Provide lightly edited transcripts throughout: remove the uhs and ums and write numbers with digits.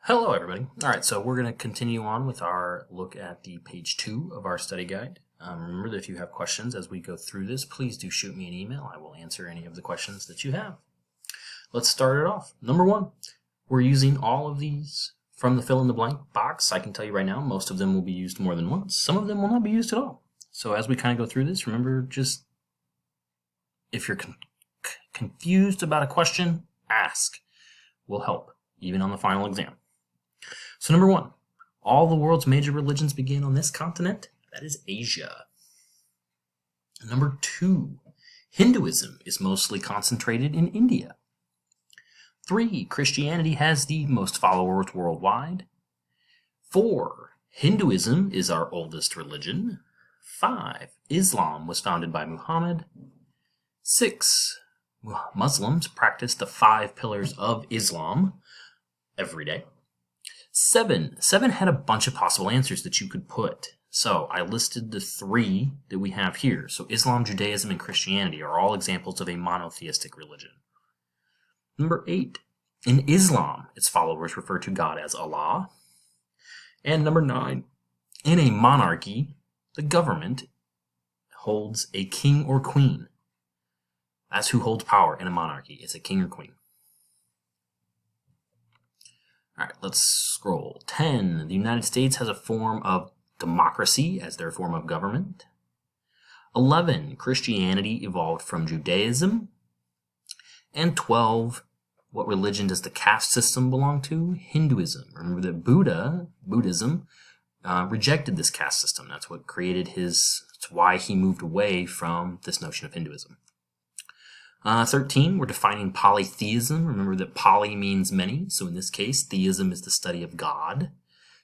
Hello, everybody. All right, so we're going to continue on with our look at the page 2 of our study guide. Remember that if you have questions as we go through this, please do shoot me an email. I will answer any of the questions that you have. Let's start it off. Number 1, we're using all of these from the fill-in-the-blank box. I can tell you right now, most of them will be used more than once. Some of them will not be used at all. So as we kind of go through this, remember, just if you're confused about a question, ask. Will help, even on the final exam. So number 1, all the world's major religions begin on this continent. That is Asia. Number 2, Hinduism is mostly concentrated in India. 3, Christianity has the most followers worldwide. 4, Hinduism is our oldest religion. 5, Islam was founded by Muhammad. 6, Muslims practice the 5 pillars of Islam every day. 7 had a bunch of possible answers that you could put. So I listed the 3 that we have here. So Islam, Judaism, and Christianity are all examples of a monotheistic religion. Number 8, in Islam, its followers refer to God as Allah. And number 9, in a monarchy, the government holds a king or queen. That's who holds power in a monarchy. It's a king or queen. All right, let's scroll. 10, the United States has a form of democracy as their form of government. 11, Christianity evolved from Judaism. And 12, what religion does the caste system belong to? Hinduism. Remember that Buddhism, rejected this caste system. That's what created that's why he moved away from this notion of Hinduism. 13, we're defining polytheism. Remember that poly means many. So in this case, theism is the study of God.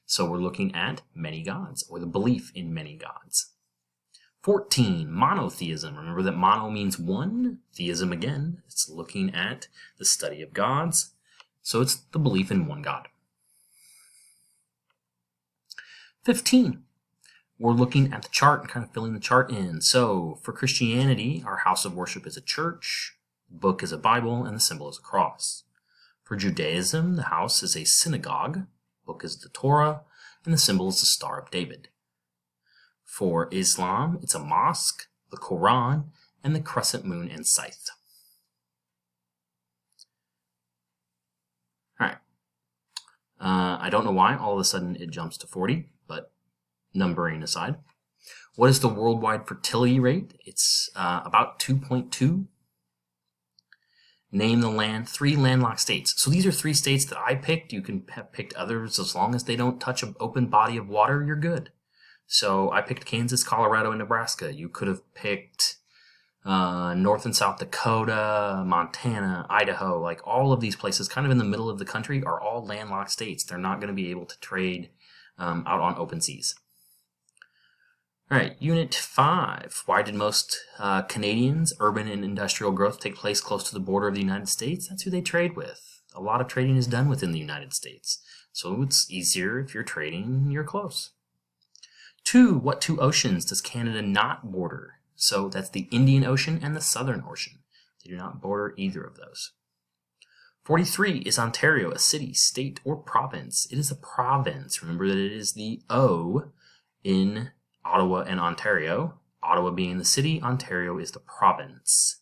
So we're looking at many gods, or the belief in many gods. 14, monotheism. Remember that mono means one. Theism, again, it's looking at the study of gods. So it's the belief in one God. 15, we're looking at the chart and kind of filling the chart in. So for Christianity, our house of worship is a church, the book is a Bible, and the symbol is a cross. For Judaism, the house is a synagogue, book is the Torah, and the symbol is the Star of David. For Islam, it's a mosque, the Quran, and the crescent moon and scythe. All right. I don't know why all of a sudden it jumps to 40, but numbering aside. What is the worldwide fertility rate? It's about 2.2. Name the 3 landlocked states. So these are 3 states that I picked. You can have picked others. As long as they don't touch an open body of water, you're good. So I picked Kansas, Colorado, and Nebraska. You could have picked North and South Dakota, Montana, Idaho. Like all of these places kind of in the middle of the country are all landlocked states. They're not going to be able to trade out on open seas. All right, Unit 5. Why did most Canadians' urban and industrial growth take place close to the border of the United States? That's who they trade with. A lot of trading is done within the United States. So it's easier if you're trading, you're close. 2, what 2 oceans does Canada not border? So that's the Indian Ocean and the Southern Ocean. They do not border either of those. 43, is Ontario a city, state, or province? It is a province. Remember that it is the O in Ottawa and Ontario. Ottawa being the city, Ontario is the province.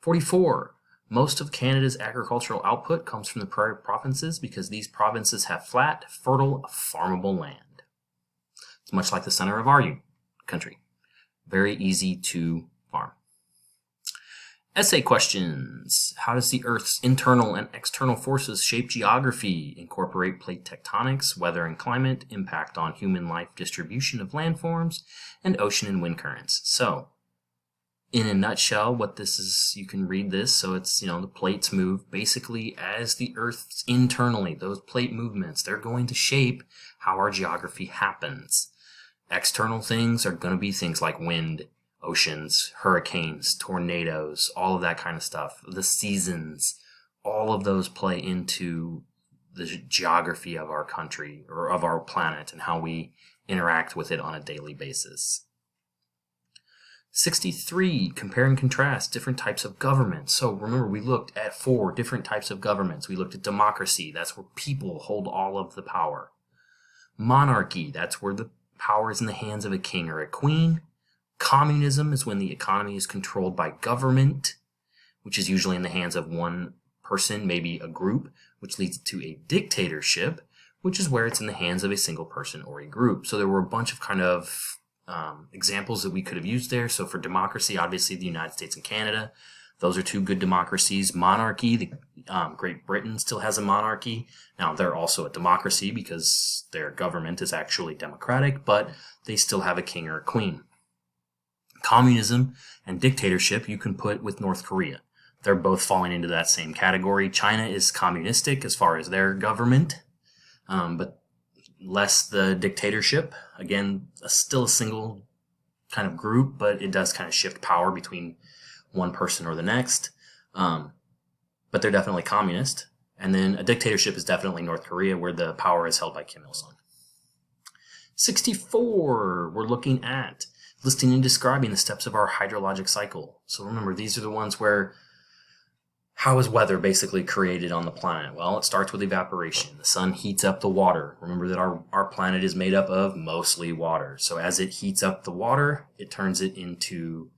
44, most of Canada's agricultural output comes from the prairie provinces because these provinces have flat, fertile, farmable land. It's much like the center of our country. Very easy to farm. Essay questions. How does the Earth's internal and external forces shape geography, incorporate plate tectonics, weather and climate, impact on human life, distribution of landforms, and ocean and wind currents? So, in a nutshell, what this is, you can read this, so it's, the plates move basically as the Earth's internally. Those plate movements, they're going to shape how our geography happens. External things are going to be things like wind, oceans, hurricanes, tornadoes, all of that kind of stuff. The seasons, all of those play into the geography of our country or of our planet and how we interact with it on a daily basis. 63, compare and contrast different types of governments. So remember, we looked at 4 different types of governments. We looked at democracy. That's where people hold all of the power. Monarchy. That's where the power is in the hands of a king or a queen. Communism is when the economy is controlled by government, which is usually in the hands of one person, maybe a group, which leads to a dictatorship, which is where it's in the hands of a single person or a group. So there were a bunch of kind of examples that we could have used there. So for democracy, obviously the United States and Canada, those are 2 good democracies. Monarchy, Great Britain still has a monarchy. Now they're also a democracy because their government is actually democratic, but they still have a king or a queen. Communism and dictatorship you can put with North Korea. They're both falling into that same category. China is communistic as far as their government, but less the dictatorship. Again, still a single kind of group, but it does kind of shift power between one person or the next. But they're definitely communist. And then a dictatorship is definitely North Korea, where the power is held by Kim Il-sung. 64, we're looking at listing and describing the steps of our hydrologic cycle. So remember, these are the ones where how is weather basically created on the planet? Well, it starts with evaporation. The sun heats up the water. Remember that our planet is made up of mostly water. So as it heats up the water, it turns it into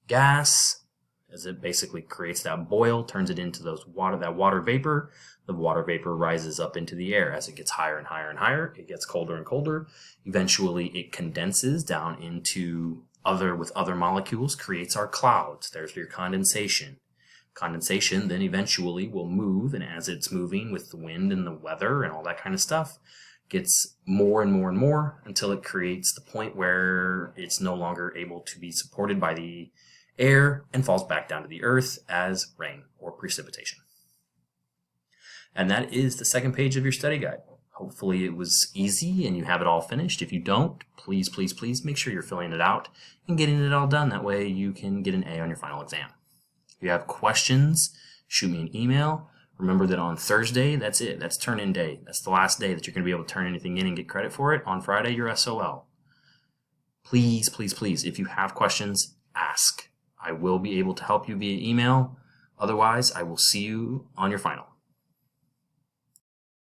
gas. As it basically creates that boil, turns it into that water vapor. The water vapor rises up into the air. As it gets higher and higher and higher, it gets colder and colder. Eventually, it condenses down into with other molecules, creates our clouds. There's your condensation. Condensation then eventually will move, and as it's moving with the wind and the weather and all that kind of stuff, gets more and more and more until it creates the point where it's no longer able to be supported by the air and falls back down to the earth as rain or precipitation. And that is the second page of your study guide. Hopefully it was easy and you have it all finished. If you don't, please, please, please make sure you're filling it out and getting it all done. That way you can get an A on your final exam. If you have questions, shoot me an email. Remember that on Thursday, that's it. That's turn-in day. That's the last day that you're going to be able to turn anything in and get credit for it. On Friday, you're SOL. Please, please, please, if you have questions, ask. I will be able to help you via email. Otherwise, I will see you on your final.